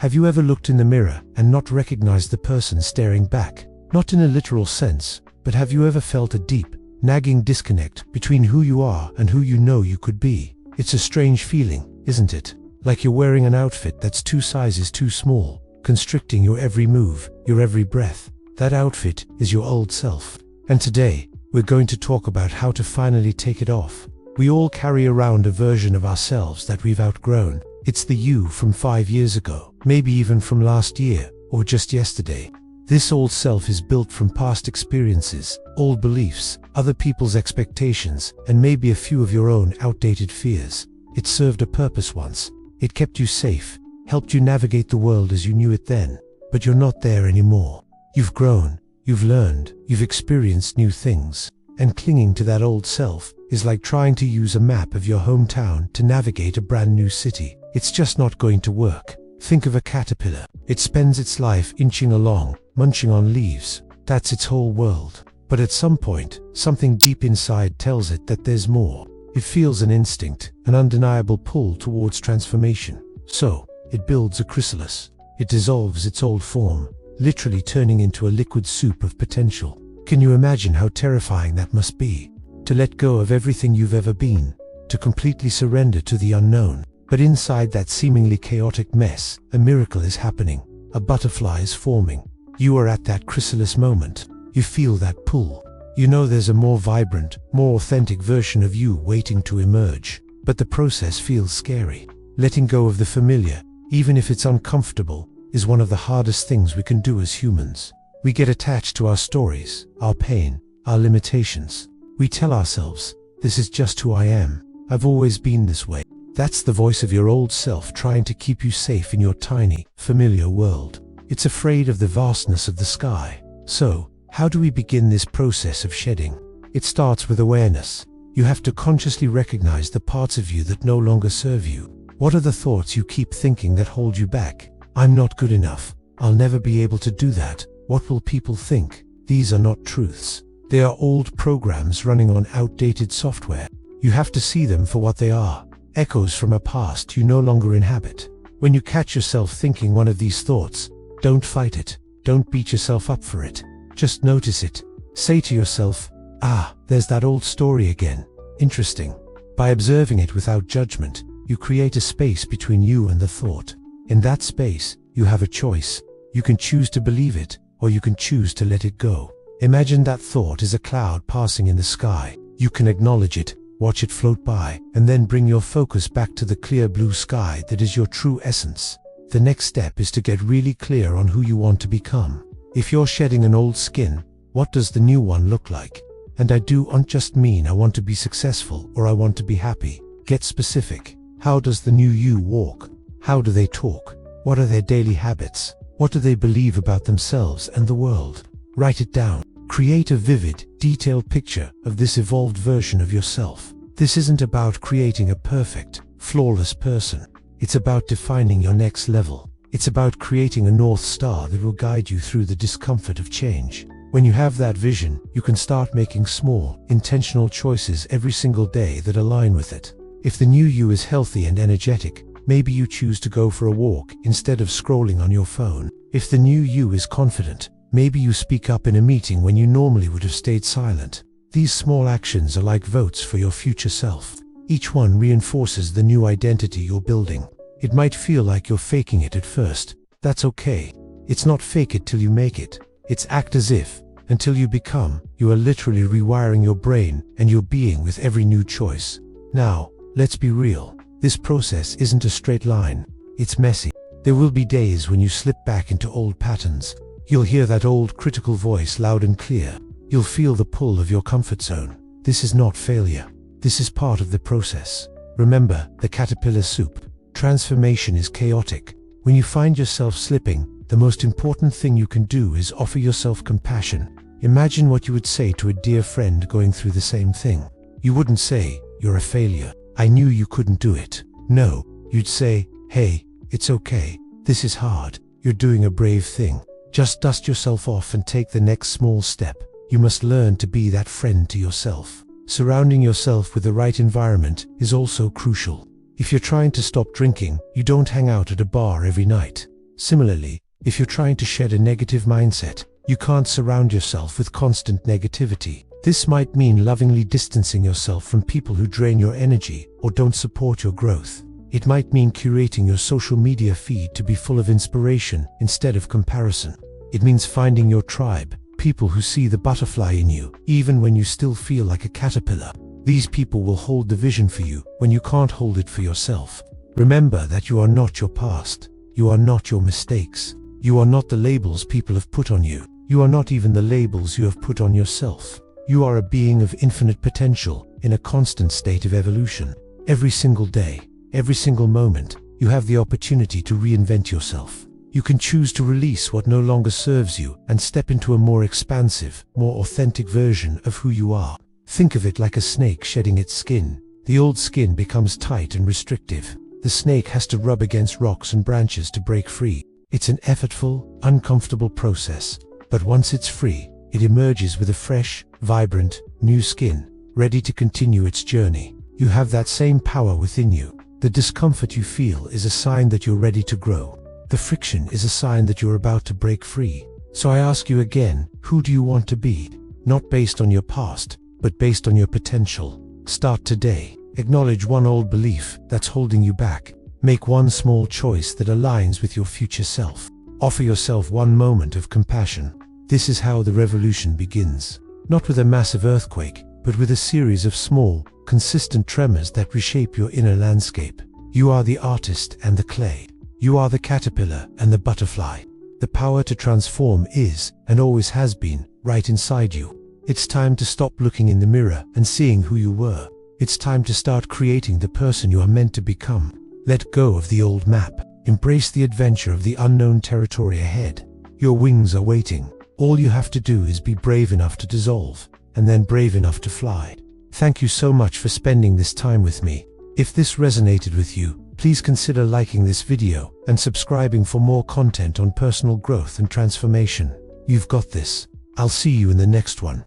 Have you ever looked in the mirror and not recognized the person staring back? Not in a literal sense, but have you ever felt a deep, nagging disconnect between who you are and who you know you could be? It's a strange feeling, isn't it? Like you're wearing an outfit that's 2 sizes too small, constricting your every move, your every breath. That outfit is your old self. And today, we're going to talk about how to finally take it off. We all carry around a version of ourselves that we've outgrown. It's the you from 5 years ago, maybe even from last year, or just yesterday. This old self is built from past experiences, old beliefs, other people's expectations, and maybe a few of your own outdated fears. It served a purpose once. It kept you safe, helped you navigate the world as you knew it then. But you're not there anymore. You've grown, you've learned, you've experienced new things. And clinging to that old self is like trying to use a map of your hometown to navigate a brand new city. It's just not going to work. Think of a caterpillar. It spends its life inching along, munching on leaves. That's its whole world. But at some point, something deep inside tells it that there's more. It feels an instinct, an undeniable pull towards transformation. So, it builds a chrysalis. It dissolves its old form, literally turning into a liquid soup of potential. Can you imagine how terrifying that must be? To let go of everything you've ever been, to completely surrender to the unknown. But inside that seemingly chaotic mess, a miracle is happening. A butterfly is forming. You are at that chrysalis moment. You feel that pull. You know there's a more vibrant, more authentic version of you waiting to emerge. But the process feels scary. Letting go of the familiar, even if it's uncomfortable, is one of the hardest things we can do as humans. We get attached to our stories, our pain, our limitations. We tell ourselves, this is just who I am. I've always been this way. That's the voice of your old self trying to keep you safe in your tiny, familiar world. It's afraid of the vastness of the sky. So, how do we begin this process of shedding? It starts with awareness. You have to consciously recognize the parts of you that no longer serve you. What are the thoughts you keep thinking that hold you back? I'm not good enough. I'll never be able to do that. What will people think? These are not truths. They are old programs running on outdated software. You have to see them for what they are. Echoes from a past you no longer inhabit. When you catch yourself thinking one of these thoughts, don't fight it. Don't beat yourself up for it. Just notice it. Say to yourself, there's that old story again. Interesting. By observing it without judgment, you create a space between you and the thought. In that space, you have a choice. You can choose to believe it, or you can choose to let it go. Imagine that thought is a cloud passing in the sky. You can acknowledge it, watch it float by, and then bring your focus back to the clear blue sky that is your true essence. The next step is to get really clear on who you want to become. If you're shedding an old skin, what does the new one look like? And I don't just mean I want to be successful or I want to be happy. Get specific. How does the new you walk? How do they talk? What are their daily habits? What do they believe about themselves and the world? Write it down. Create a vivid, detailed picture of this evolved version of yourself. This isn't about creating a perfect, flawless person. It's about defining your next level. It's about creating a North Star that will guide you through the discomfort of change. When you have that vision, you can start making small, intentional choices every single day that align with it. If the new you is healthy and energetic, maybe you choose to go for a walk instead of scrolling on your phone. If the new you is confident, maybe you speak up in a meeting when you normally would have stayed silent. These small actions are like votes for your future self. Each one reinforces the new identity you're building. It might feel like you're faking it at first. That's okay. It's not fake it till you make it. It's act as if, until you become, you are literally rewiring your brain and your being with every new choice. Now, let's be real. This process isn't a straight line. It's messy. There will be days when you slip back into old patterns. You'll hear that old critical voice loud and clear. You'll feel the pull of your comfort zone. This is not failure. This is part of the process. Remember the caterpillar soup. Transformation is chaotic. When you find yourself slipping, the most important thing you can do is offer yourself compassion. Imagine what you would say to a dear friend going through the same thing. You wouldn't say, "You're a failure. I knew you couldn't do it." No, you'd say, "Hey, it's okay. This is hard. You're doing a brave thing. Just dust yourself off and take the next small step." You must learn to be that friend to yourself. Surrounding yourself with the right environment is also crucial. If you're trying to stop drinking, you don't hang out at a bar every night. Similarly, if you're trying to shed a negative mindset, you can't surround yourself with constant negativity. This might mean lovingly distancing yourself from people who drain your energy or don't support your growth. It might mean curating your social media feed to be full of inspiration instead of comparison. It means finding your tribe, people who see the butterfly in you, even when you still feel like a caterpillar. These people will hold the vision for you when you can't hold it for yourself. Remember that you are not your past. You are not your mistakes. You are not the labels people have put on you. You are not even the labels you have put on yourself. You are a being of infinite potential in a constant state of evolution. Every single day, every single moment, you have the opportunity to reinvent yourself. You can choose to release what no longer serves you and step into a more expansive, more authentic version of who you are. Think of it like a snake shedding its skin. The old skin becomes tight and restrictive. The snake has to rub against rocks and branches to break free. It's an effortful, uncomfortable process. But once it's free, it emerges with a fresh, vibrant, new skin, ready to continue its journey. You have that same power within you. The discomfort you feel is a sign that you're ready to grow. The friction is a sign that you're about to break free. So I ask you again, who do you want to be? Not based on your past, but based on your potential. Start today. Acknowledge one old belief that's holding you back. Make one small choice that aligns with your future self. Offer yourself one moment of compassion. This is how the revolution begins. Not with a massive earthquake, but with a series of small, consistent tremors that reshape your inner landscape. You are the artist and the clay. You are the caterpillar and the butterfly. The power to transform is, and always has been, right inside you. It's time to stop looking in the mirror and seeing who you were. It's time to start creating the person you are meant to become. Let go of the old map. Embrace the adventure of the unknown territory ahead. Your wings are waiting. All you have to do is be brave enough to dissolve, and then brave enough to fly. Thank you so much for spending this time with me. If this resonated with you, please consider liking this video and subscribing for more content on personal growth and transformation. You've got this. I'll see you in the next one.